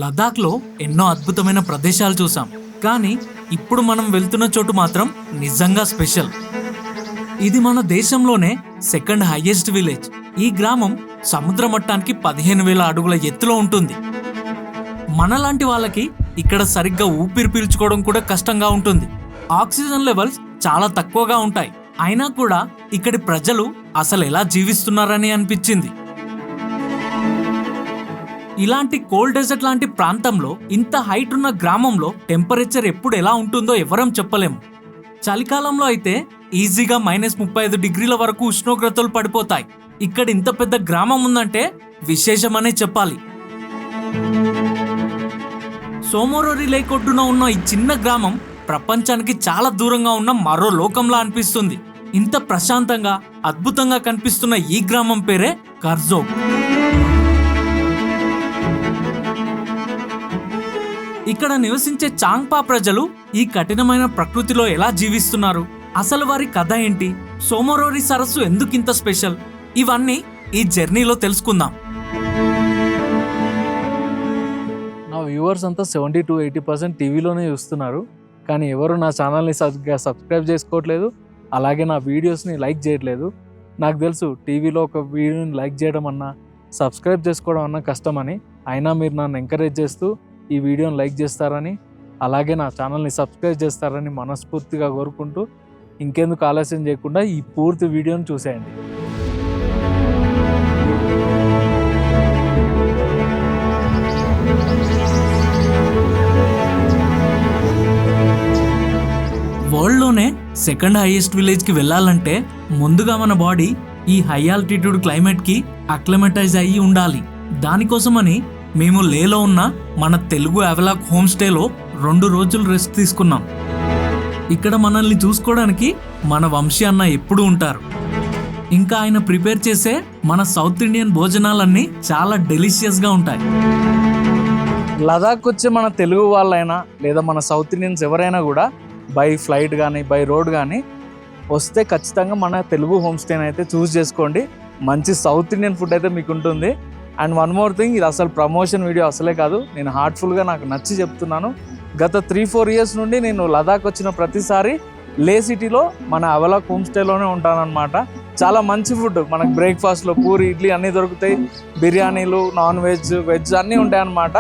లదాఖ్లో ఎన్నో అద్భుతమైన ప్రదేశాలు చూసాం, కానీ ఇప్పుడు మనం వెళ్తున్న చోటు మాత్రం నిజంగా స్పెషల్. ఇది మన దేశంలోనే సెకండ్ హైయెస్ట్ విలేజ్. ఈ గ్రామం సముద్ర మట్టానికి 15,000 అడుగుల ఎత్తులో ఉంటుంది. మనలాంటి వాళ్ళకి ఇక్కడ సరిగ్గా ఊపిరి పీల్చుకోవడం కూడా కష్టంగా ఉంటుంది. ఆక్సిజన్ లెవెల్స్ చాలా తక్కువగా ఉంటాయి. అయినా కూడా ఇక్కడి ప్రజలు అసలు ఎలా జీవిస్తున్నారని అనిపించింది. ఇలాంటి కోల్డ్ డెజర్ట్ లాంటి ప్రాంతంలో, ఇంత హైట్ ఉన్న గ్రామంలో టెంపరేచర్ ఎప్పుడు ఎలా ఉంటుందో ఎవరం చెప్పలేము. చలికాలంలో అయితే ఈజీగా -35 డిగ్రీల వరకు ఉష్ణోగ్రతలు పడిపోతాయి. ఇక్కడ ఇంత పెద్ద గ్రామం ఉందంటే విశేషమనే చెప్పాలి. సోమోరోరి లేక్ ఒడ్డున ఉన్న ఈ చిన్న గ్రామం ప్రపంచానికి చాలా దూరంగా ఉన్న మరో లోకంలా అనిపిస్తుంది. ఇంత ప్రశాంతంగా, అద్భుతంగా కనిపిస్తున్న ఈ గ్రామం పేరే కర్జోక్. ఇక్కడ నివసించే చాంగ్పా ప్రజలు ఈ కఠినమైన ప్రకృతిలో ఎలా జీవిస్తున్నారు, అసలు వారి కథ ఏంటి, సోమోరోరి సరస్సు ఎందుకింత స్పెషల్, ఇవన్నీ ఈ జర్నీలో తెలుసుకుందాం. నా వ్యూవర్స్ అంతా 70-80% టీవీలోనే చూస్తున్నారు, కానీ ఎవరు నా ఛానల్ని సబ్స్క్రైబ్ చేసుకోవట్లేదు, అలాగే నా వీడియోస్ని లైక్ చేయట్లేదు. నాకు తెలుసు టీవీలో ఒక వీడియోని లైక్ చేయడం అన్నా, సబ్స్క్రైబ్ చేసుకోవడం అన్నా కష్టమని. అయినా మీరు నన్ను ఎంకరేజ్ చేస్తూ ఈ వీడియోని లైక్ చేస్తారని, అలాగే నా ఛానల్ని సబ్స్క్రైబ్ చేస్తారని మనస్ఫూర్తిగా కోరుకుంటూ, ఇంకెందుకు ఆలస్యం చేయకుండా ఈ పూర్తి వీడియోని చూసేయండి. వరల్డ్లోనే సెకండ్ హైయెస్ట్ విలేజ్కి వెళ్ళాలంటే ముందుగా మన బాడీ ఈ హై ఆల్టిట్యూడ్ క్లైమేట్కి అక్లమటైజ్ అయ్యి ఉండాలి. దానికోసమని మేము లేలో ఉన్న మన తెలుగు అవలాక్ హోమ్ స్టేలో 2 రోజులు రెస్ట్ తీసుకున్నాం. ఇక్కడ మనల్ని చూసుకోవడానికి మన వంశీ అన్న ఎప్పుడూ ఉంటారు. ఇంకా ఆయన ప్రిపేర్ చేసే మన సౌత్ ఇండియన్ భోజనాలన్నీ చాలా డెలిషియస్గా ఉంటాయి. లదాఖ్ వచ్చే మన తెలుగు వాళ్ళైనా లేదా మన సౌత్ ఇండియన్స్ ఎవరైనా కూడా బై ఫ్లైట్ కానీ బై రోడ్ కానీ వస్తే ఖచ్చితంగా మన తెలుగు హోమ్ స్టేని అయితే చూస్ చేసుకోండి. మంచి సౌత్ ఇండియన్ ఫుడ్ అయితే మీకు ఉంటుంది. అండ్ వన్ మోర్ థింగ్, ఇది అసలు ప్రమోషన్ వీడియో అసలే కాదు, నేను హార్ట్ఫుల్గా నాకు నచ్చి చెప్తున్నాను. గత 3-4 ఇయర్స్ నుండి నేను లదాఖ్ వచ్చిన ప్రతిసారి లే సిటీలో మన అవలాక్ హోమ్ స్టేలోనే ఉంటానన్నమాట. చాలా మంచి ఫుడ్, మనకు బ్రేక్ఫాస్ట్లో పూరి, ఇడ్లీ అన్నీ దొరుకుతాయి, బిర్యానీలు, నాన్ వెజ్, వెజ్ అన్నీ ఉంటాయన్నమాట.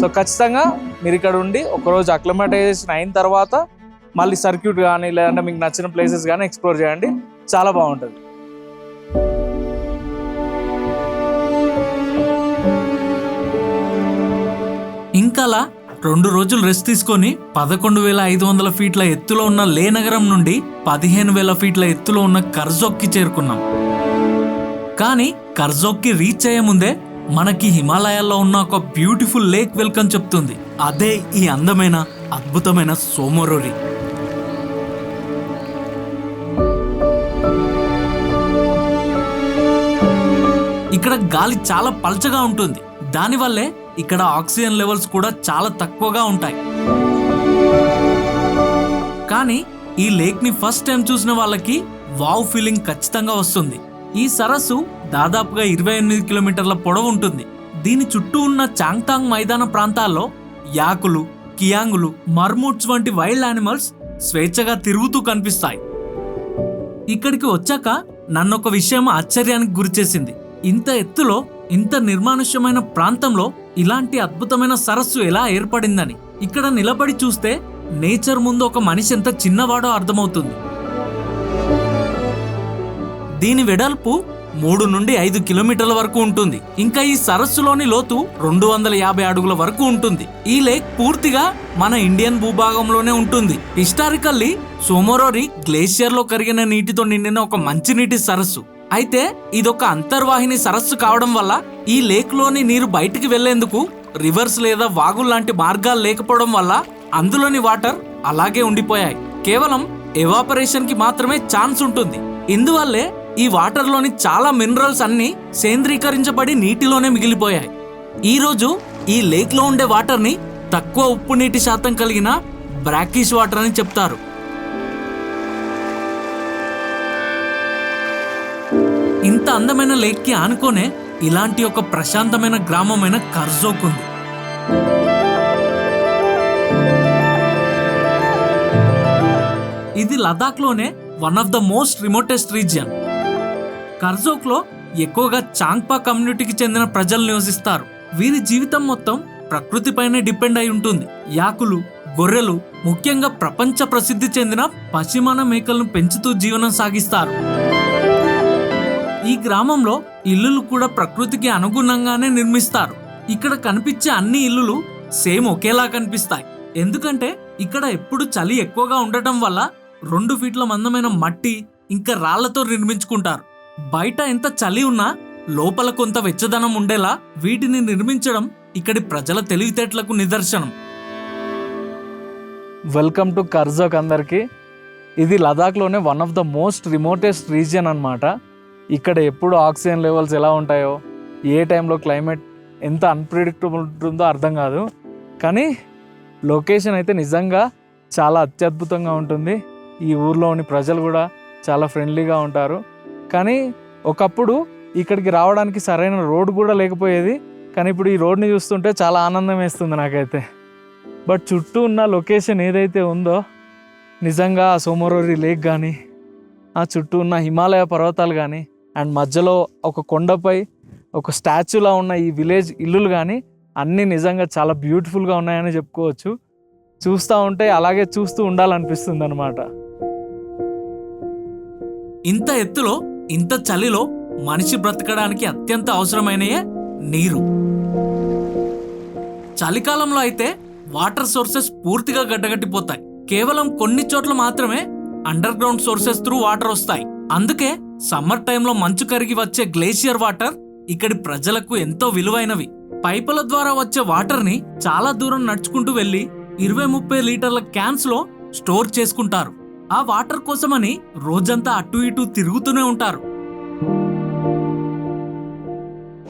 సో ఖచ్చితంగా మీరు ఇక్కడ ఉండి ఒకరోజు అక్లమటైజేషన్ అయిన తర్వాత మళ్ళీ సర్క్యూట్ కానీ లేదంటే మీకు నచ్చిన ప్లేసెస్ కానీ ఎక్స్ప్లోర్ చేయండి, చాలా బాగుంటుంది. ఇంకలా 2 రోజులు రెస్ట్ తీసుకొని 11,500 ఫీట్ల ఎత్తులో ఉన్న లే నగరం నుండి 15,000 ఫీట్ల ఎత్తులో ఉన్న కర్జోక్కి చేరుకున్నాం. కానీ కర్జోక్కి రీచ్ అయ్యే ముందే మనకి హిమాలయాల్లో ఉన్న ఒక బ్యూటిఫుల్ లేక్ వెల్కమ్ చెప్తుంది. అదే ఈ అందమైన, అద్భుతమైన సోమోరోరి. ఇక్కడ గాలి చాలా పల్చగా ఉంటుంది. దానివల్లే ఇక్కడ ఆక్సిజన్ లెవెల్స్ కూడా చాలా తక్కువగా ఉంటాయి. కానీ ఈ లేక్ ని ఫస్ట్ టైం చూసిన వాళ్ళకి వావ్ ఫీలింగ్ ఖచ్చితంగా వస్తుంది. ఈ సరస్సు దాదాపుగా 28 కిలోమీటర్ల పొడవు ఉంటుంది. దీని చుట్టూ ఉన్న చాంగ్తాంగ్ మైదాన ప్రాంతాల్లో యాకులు, కియాంగులు, మర్మూట్స్ వంటి వైల్డ్ యానిమల్స్ స్వేచ్ఛగా తిరుగుతూ కనిపిస్తాయి. ఇక్కడికి వచ్చాక నన్నొక విషయం ఆశ్చర్యానికి గురిచేసింది. ఇంత ఎత్తులో, ఇంత నిర్మానుష్యమైన ప్రాంతంలో ఇలాంటి అద్భుతమైన సరస్సు ఎలా ఏర్పడిందని. ఇక్కడ నిలబడి చూస్తే నేచర్ ముందు ఒక మనిషి ఎంత చిన్నవాడో అర్థమవుతుంది. దీని వెడల్పు 3 నుండి 5 కిలోమీటర్ల వరకు ఉంటుంది. ఇంకా ఈ సరస్సులోని లోతు 250 అడుగుల వరకు ఉంటుంది. ఈ లేక్ పూర్తిగా మన ఇండియన్ భూభాగంలోనే ఉంటుంది. హిస్టారికల్లీ సోమోరోరి గ్లేషియర్ లో కరిగిన నీటితో నిండిన ఒక మంచినీటి సరస్సు. అయితే ఇదొక అంతర్వాహిని సరస్సు కావడం వల్ల ఈ లేక్ లోని నీరు బయటికి వెళ్లేందుకు రివర్స్ లేదా వాగులు లాంటి మార్గాలు లేకపోవడం వల్ల అందులోని వాటర్ అలాగే ఉండిపోయాయి. కేవలం ఎవాపరేషన్ కి మాత్రమే ఛాన్స్ ఉంటుంది. ఇందువల్లే ఈ వాటర్ లోని చాలా మినరల్స్ అన్ని సేంద్రీకరించబడి నీటిలోనే మిగిలిపోయాయి. ఈ రోజు ఈ లేక్ లో ఉండే వాటర్ ని తక్కువ ఉప్పు నీటి శాతం కలిగిన బ్రాకిష్ వాటర్ అని చెప్తారు. ఇంత అందమైన లేక్ కి ఆనుకోనే ఇలాంటి ఒక ప్రశాంతమైన గ్రామమైన కర్జోక్ ఉంది. ఇది లదాఖ్లోనే one of the most remotest region. కర్జోక్లో ఎక్కువగా చాంగ్పా కమ్యూనిటీకి చెందిన ప్రజలు నివసిస్తారు. వీరి జీవితం మొత్తం ప్రకృతిపైనే డిపెండ్ అయి ఉంటుంది. యాకులు, గొర్రెలు, ముఖ్యంగా ప్రపంచ ప్రసిద్ధి చెందిన పశ్చిమాన మేకలను పెంచుతూ జీవనం సాగిస్తారు. ఈ గ్రామంలో ఇల్లులు కూడా ప్రకృతికి అనుగుణంగానే నిర్మిస్తారు. ఇక్కడ కనిపించే అన్ని ఇల్లులు సేమ్ ఒకేలా కనిపిస్తాయి. ఎందుకంటే ఇక్కడ ఎప్పుడు చలి ఎక్కువగా ఉండటం వల్ల 2 ఫీట్ల మందమైన మట్టి ఇంకా రాళ్లతో నిర్మించుకుంటారు. బయట ఎంత చలి ఉన్నా లోపల కొంత వెచ్చదనం ఉండేలా వీటిని నిర్మించడం ఇక్కడి ప్రజల తెలివితేటలకు నిదర్శనం. వెల్కమ్ టు కర్జోక్ అందరికీ. ఇది లదాఖ్లోనే one of the most remotest region అన్నమాట. ఇక్కడ ఎప్పుడు ఆక్సిజన్ లెవెల్స్ ఎలా ఉంటాయో, ఏ టైంలో క్లైమేట్ ఎంత అన్ప్రిడిక్టబుల్ ఉంటుందో అర్థం కాదు. కానీ లొకేషన్ అయితే నిజంగా చాలా అత్యద్భుతంగా ఉంటుంది. ఈ ఊర్లోని ప్రజలు కూడా చాలా ఫ్రెండ్లీగా ఉంటారు. కానీ ఒకప్పుడు ఇక్కడికి రావడానికి సరైన రోడ్ కూడా లేకపోయేది. కానీ ఇప్పుడు ఈ రోడ్ని చూస్తుంటే చాలా ఆనందం వేస్తుంది నాకైతే. బట్ చుట్టూ ఉన్న లొకేషన్ ఏదైతే ఉందో నిజంగా సోమరోరి లేక్ కానీ, ఆ చుట్టూ ఉన్న హిమాలయ పర్వతాలు కానీ, అండ్ మధ్యలో ఒక కొండపై ఒక స్టాచ్యూలా ఉన్న ఈ విలేజ్ ఇల్లులు కానీ అన్నీ నిజంగా చాలా బ్యూటిఫుల్గా ఉన్నాయని చెప్పుకోవచ్చు. చూస్తూ ఉంటే అలాగే చూస్తూ ఉండాలనిపిస్తుంది అనమాట. ఇంత ఎత్తులో ఇంత చలిలో మనిషి బ్రతకడానికి అత్యంత అవసరమైనయే నీరు. చలికాలంలో అయితే వాటర్ సోర్సెస్ పూర్తిగా గడ్డగట్టిపోతాయి. కేవలం కొన్ని చోట్ల మాత్రమే under ground sources through water వస్తాయి. అందుకే సమ్మర్ టైంలో మంచు కరిగి వచ్చే గ్లేషియర్ వాటర్ ఇక్కడి ప్రజలకు ఎంతో విలువైనవి. పైపుల ద్వారా వచ్చే వాటర్ ని చాలా దూరం నడుచుకుంటూ వెళ్లి 20-30 లీటర్ల క్యాన్స్ లో స్టోర్ చేసుకుంటారు. ఆ వాటర్ కోసమని రోజంతా అటు ఇటు తిరుగుతూనే ఉంటారు.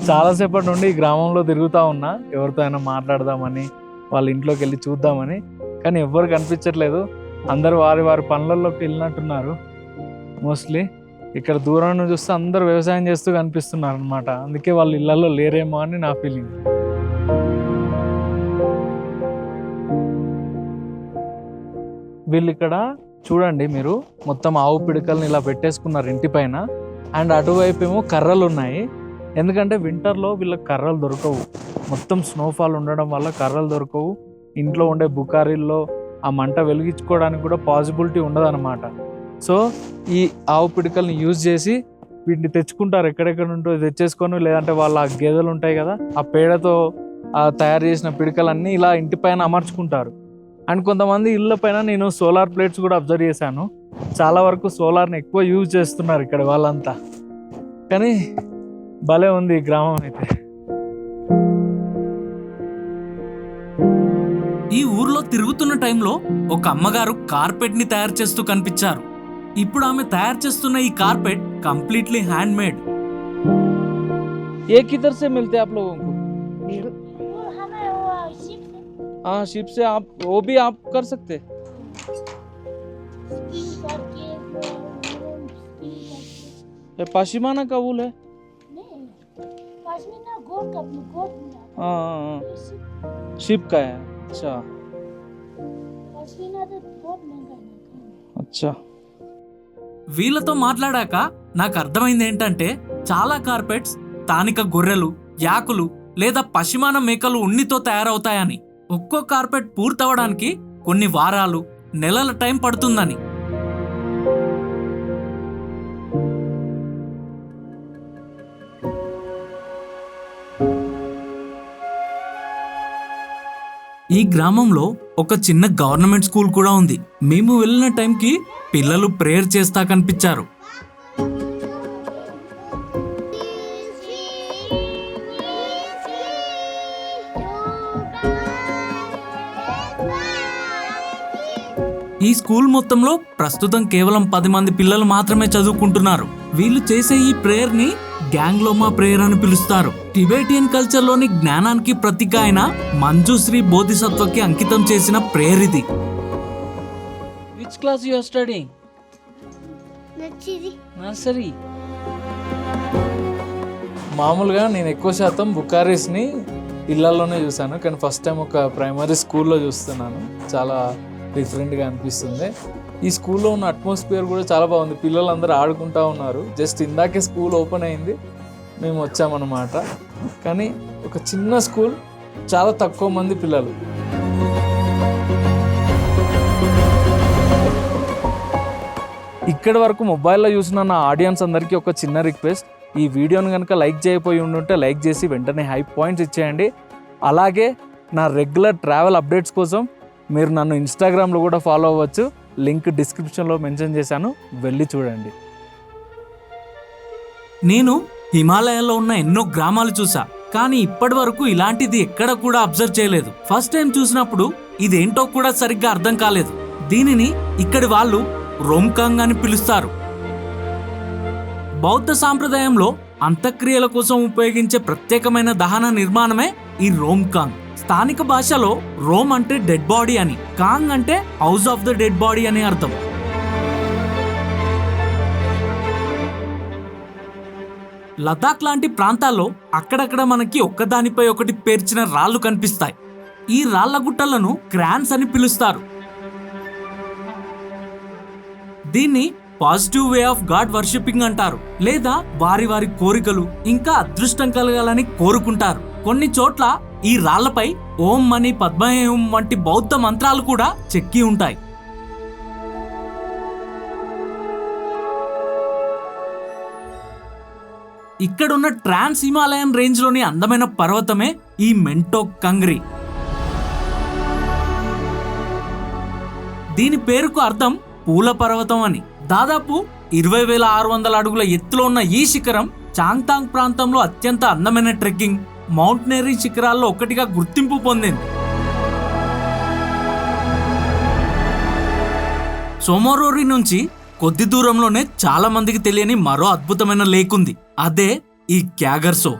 చాలాసేపటి నుండి ఈ గ్రామంలో తిరుగుతూ ఉన్నా, ఎవరితో అయినా మాట్లాడదామని, వాళ్ళ ఇంట్లోకి వెళ్ళి చూద్దామని. కానీ ఎవ్వరు కనిపించట్లేదు. అందరూ వారి వారి పనులలోకి వెళ్ళినట్టున్నారు మోస్ట్లీ. ఇక్కడ దూరం నుంచి చూస్తే అందరూ వ్యవసాయం చేస్తూ కనిపిస్తున్నారు అనమాట. అందుకే వాళ్ళు ఇళ్లలో లేరేమో అని నా ఫీలింగ్. వీళ్ళు ఇక్కడ చూడండి, మీరు మొత్తం ఆవు పిడకల్ని ఇలా పెట్టేసుకున్నారు ఇంటి పైన. అండ్ అటువైపు ఏమో కర్రలు ఉన్నాయి. ఎందుకంటే వింటర్లో వీళ్ళకి కర్రలు దొరకవు. మొత్తం స్నోఫాల్ ఉండడం వల్ల కర్రలు దొరకవు. ఇంట్లో ఉండే బుకారీల్లో ఆ మంట వెలిగించుకోవడానికి కూడా పాసిబిలిటీ ఉండదన్నమాట. సో ఈ ఆవు పిడకల్ని యూజ్ చేసి వీటిని తెచ్చుకుంటారు. ఎక్కడెక్కడ ఉంటో తెచ్చేసుకొని, లేదంటే వాళ్ళ గేదెలు ఉంటాయి కదా, ఆ పేడతో తయారు చేసిన పిడకలన్నీ ఇలా ఇంటి పైన అమర్చుకుంటారు. అండ్ కొంతమంది ఇళ్ళ పైన నేను సోలార్ ప్లేట్స్ కూడా అబ్జర్వ్ చేశాను. చాలా వరకు సోలార్ని ఎక్కువ యూజ్ చేస్తున్నారు ఇక్కడ వాళ్ళంతా. కానీ భలే ఉంది ఈ గ్రామం అయితే. ఈ ఊర్లో తిరుగుతున్న టైంలో ఒక అమ్మగారు కార్పెట్ ని తయారు చేస్తూ కనిపించారు. ఇప్పుడు ఆమె తయారు చేస్తున్న ఈ కార్పెట్ కంప్లీట్లీ హ్యాండ్ మేడ్. ये किधर से मिलते हैं आप लोगों को? हाँ, शिप से। आप वो भी आप कर सकते? ये पश्मीना का वूल है? हाँ, शिप का है। अच्छा अच्छा. వీళ్ళతో మాట్లాడాక నాకు అర్థమైంది ఏంటంటే, చాలా కార్పెట్స్ స్థానిక గొర్రెలు, యాకులు లేదా పశ్చిమాన మేకలు ఉన్నితో తయారవుతాయని. ఒక్కో కార్పెట్ పూర్తవడానికి కొన్ని వారాలు, నెలల టైం పడుతుందని. ఈ గ్రామంలో ఒక చిన్న గవర్నమెంట్ స్కూల్ కూడా ఉంది. మేము వెళ్ళిన టైంకి పిల్లలు ప్రేయర్ చేస్తా కనిపించారు. ఈ స్కూల్ మొత్తంలో ప్రస్తుతం కేవలం 10 మంది పిల్లలు మాత్రమే చదువుకుంటున్నారు. వీళ్ళు చేసే ఈ ప్రేయర్ ని గ్యాంగ్లోమా ప్రేయర్ అని పిలుస్తారు. టిబెటియన్ కల్చర్ లోని జ్ఞానానికి ప్రతీక అయిన మంజుశ్రీ బోధిసత్వకి అంకితం చేసిన ప్రేయర్ ఇది. Which class you are studying? Nursery. మామూలుగా నేను ఎక్కువ శాతం బుకారీస్ని ఇళ్లలోనే చూసాను, కానీ ఫస్ట్ టైం ఒక ప్రైమరీ స్కూల్లో చూస్తున్నాను. చాలా డిఫరెంట్గా అనిపిస్తుంది. ఈ స్కూల్లో ఉన్న అట్మాస్ఫియర్ కూడా చాలా బాగుంది. పిల్లలందరూ ఆడుకుంటూ ఉన్నారు. జస్ట్ ఇందాకే స్కూల్ ఓపెన్ అయింది, మేము వచ్చామన్నమాట. కానీ ఒక చిన్న స్కూల్, చాలా తక్కువ మంది పిల్లలు. ఇక్కడి వరకు మొబైల్లో చూసిన నా ఆడియన్స్ అందరికీ ఒక చిన్న రిక్వెస్ట్, ఈ వీడియోని కనుక లైక్ చేయకపోయి ఉండుంటే లైక్ చేసి వెంటనే హై పాయింట్స్ ఇచ్చేయండి. అలాగే నా రెగ్యులర్ ట్రావెల్ అప్డేట్స్ కోసం మీరు నన్ను ఇన్స్టాగ్రామ్లో కూడా ఫాలో అవ్వచ్చు. లింక్ డిస్క్రిప్షన్లో మెన్షన్ చేశాను, వెళ్ళి చూడండి. నేను హిమాలయాల్లో ఉన్న ఎన్నో గ్రామాలు చూసా, కానీ ఇప్పటి వరకు ఇలాంటిది ఎక్కడ కూడా అబ్జర్వ్ చేయలేదు. ఫస్ట్ టైం చూసినప్పుడు ఇదేంటో కూడా సరిగ్గా అర్థం కాలేదు. దీనిని ఇక్కడి వాళ్ళు రోమ్కాంగ్ అని పిలుస్తారు. బౌద్ధ సాంప్రదాయంలో అంత్యక్రియల కోసం ఉపయోగించే ప్రత్యేకమైన దహన నిర్మాణమే ఈ రోమ్కాంగ్. స్థానిక భాషలో రోమ్ అంటే డెడ్ బాడీ అని, కాంగ్ అంటే house of the dead body అని అర్థం. లదాఖ్ లాంటి ప్రాంతాల్లో అక్కడక్కడ మనకి ఒక్కదానిపై ఒకటి పేర్చిన రాళ్లు కనిపిస్తాయి. ఈ రాళ్ల గుట్టలను క్రాన్స్ అని పిలుస్తారు. దీన్ని positive way of God worshipping అంటారు, లేదా వారి వారి కోరికలు ఇంకా అదృష్టం కలగాలని కోరుకుంటారు. కొన్ని చోట్ల ఈ రాళ్లపై ఓం మని పద్మహేం వంటి బౌద్ధ మంత్రాలు కూడా చెక్కి ఉంటాయి. ఇక్కడున్న ట్రాన్స్ హిమాలయన్ రేంజ్ లోని అందమైన పర్వతమే ఈ మెంటోక్ కంగ్రీ. దీని పేరుకు అర్థం పూల పర్వతం అని. దాదాపు 20,600 అడుగుల ఎత్తులో ఉన్న ఈ శిఖరం చాంగ్తాంగ్ ప్రాంతంలో అత్యంత అందమైన ట్రెక్కింగ్ మౌంటైనరీ శిఖరాల్లో ఒకటిగా గుర్తింపు పొందింది. సోమోరోరి నుంచి కొద్ది దూరంలోనే చాలా మందికి తెలియని మరో అద్భుతమైన లేక్ ఉంది, అదే ఈ క్యాగర్సో.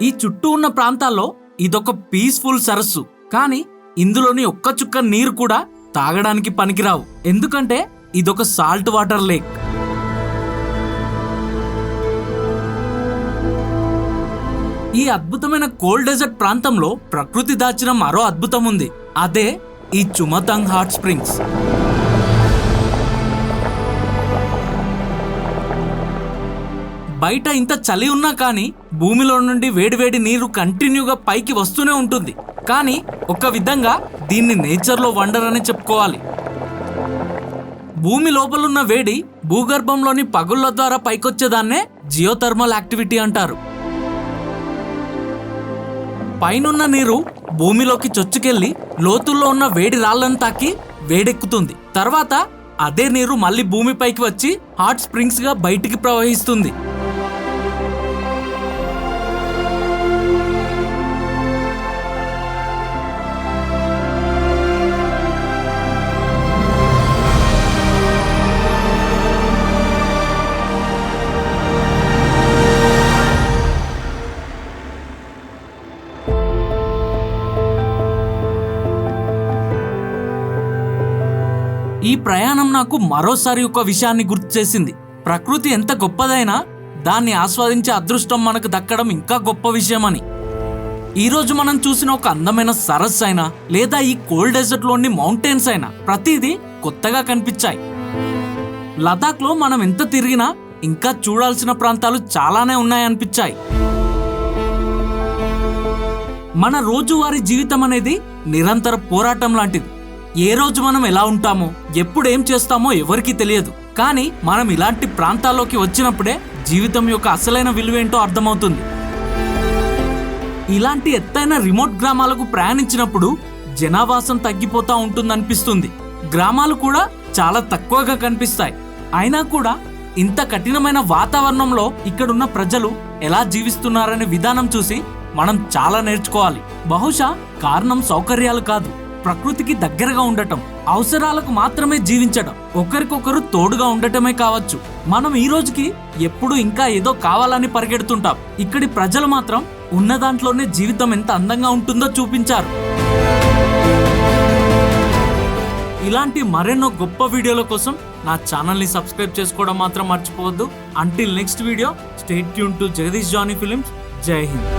ఈ చుట్టూ ఉన్న ప్రాంతాల్లో ఇదొక పీస్ఫుల్ సరస్సు, కానీ ఇందులోని ఒక్క చుక్క నీరు కూడా తాగడానికి పనికిరావు, ఎందుకంటే ఇదొక సాల్ట్ వాటర్ లేక్. ఈ అద్భుతమైన కోల్డ్ డెజర్ట్ ప్రాంతంలో ప్రకృతి దాచిన మరో అద్భుతం ఉంది, అదే ఈ చుమతాంగ్ హాట్ స్ప్రింగ్స్. బయట ఇంత చలి ఉన్నా కానీ భూమిలో నుండి వేడివేడి నీరు కంటిన్యూగా పైకి వస్తూనే ఉంటుంది. కానీ ఒక విధంగా దీన్ని నేచర్లో వండర్ అని చెప్పుకోవాలి. భూమి లోపలున్న వేడి భూగర్భంలోని పగుళ్ల ద్వారా పైకొచ్చేదాన్నే జియోథర్మల్ యాక్టివిటీ అంటారు. పైనున్న నీరు భూమిలోకి చొచ్చుకెళ్లి లోతుల్లో ఉన్న వేడి రాళ్లను తాకి వేడెక్కుతుంది. తర్వాత అదే నీరు మళ్ళీ భూమిపైకి వచ్చి హాట్ స్ప్రింగ్స్ గా బయటికి ప్రవహిస్తుంది. ఈ ప్రయాణం నాకు మరోసారి ఒక విషయాన్ని గుర్తు చేసింది. ప్రకృతి ఎంత గొప్పదైనా దాన్ని ఆస్వాదించే అదృష్టం మనకు దక్కడం ఇంకా గొప్ప విషయమని. ఈరోజు మనం చూసిన ఒక అందమైన సరస్సు అయినా లేదా ఈ కోల్డ్ డెజర్ట్ లోని మౌంటైన్స్ అయినా ప్రతిదీ కొత్తగా కనిపించాయి. లదాఖ్ లో మనం ఎంత తిరిగినా ఇంకా చూడాల్సిన ప్రాంతాలు చాలానే ఉన్నాయనిపించాయి. మన రోజువారీ జీవితం అనేది నిరంతర పోరాటం లాంటిది. ఏ రోజు మనం ఎలా ఉంటామో ఎప్పుడు ఏం చేస్తామో ఎవరికీ తెలియదు. కానీ మనం ఇలాంటి ప్రాంతాల్లోకి వచ్చినప్పుడే జీవితం యొక్క అసలైన విలువేంటో అర్థమవుతుంది. ఇలాంటి ఎత్తైన రిమోట్ గ్రామాలకు ప్రయాణించినప్పుడు జనావాసం తగ్గిపోతా ఉంటుందనిపిస్తుంది. గ్రామాలు కూడా చాలా తక్కువగా కనిపిస్తాయి. అయినా కూడా ఇంత కఠినమైన వాతావరణంలో ఇక్కడున్న ప్రజలు ఎలా జీవిస్తున్నారనే విధానం చూసి మనం చాలా నేర్చుకోవాలి. బహుశా కారణం సౌకర్యాలు కాదు, ప్రకృతికి దగ్గరగా ఉండటం, అవసరాలకు మాత్రమే జీవించడం, ఒకరికొకరు తోడుగా ఉండటమే కావచ్చు. మనం ఈ రోజుకి ఎప్పుడు ఇంకా ఏదో కావాలని పరిగెడుతుంటాం. ఇక్కడి ప్రజలు మాత్రం ఉన్న దాంట్లోనే జీవితం ఎంత అందంగా ఉంటుందో చూపించారు. ఇలాంటి మరెన్నో గొప్ప వీడియోల కోసం నా ఛానల్ని సబ్స్క్రైబ్ చేసుకోవడం మాత్రం మర్చిపోవద్దు. Until next video, stay tune to Jagadeesh Johnny films. జై హింద్.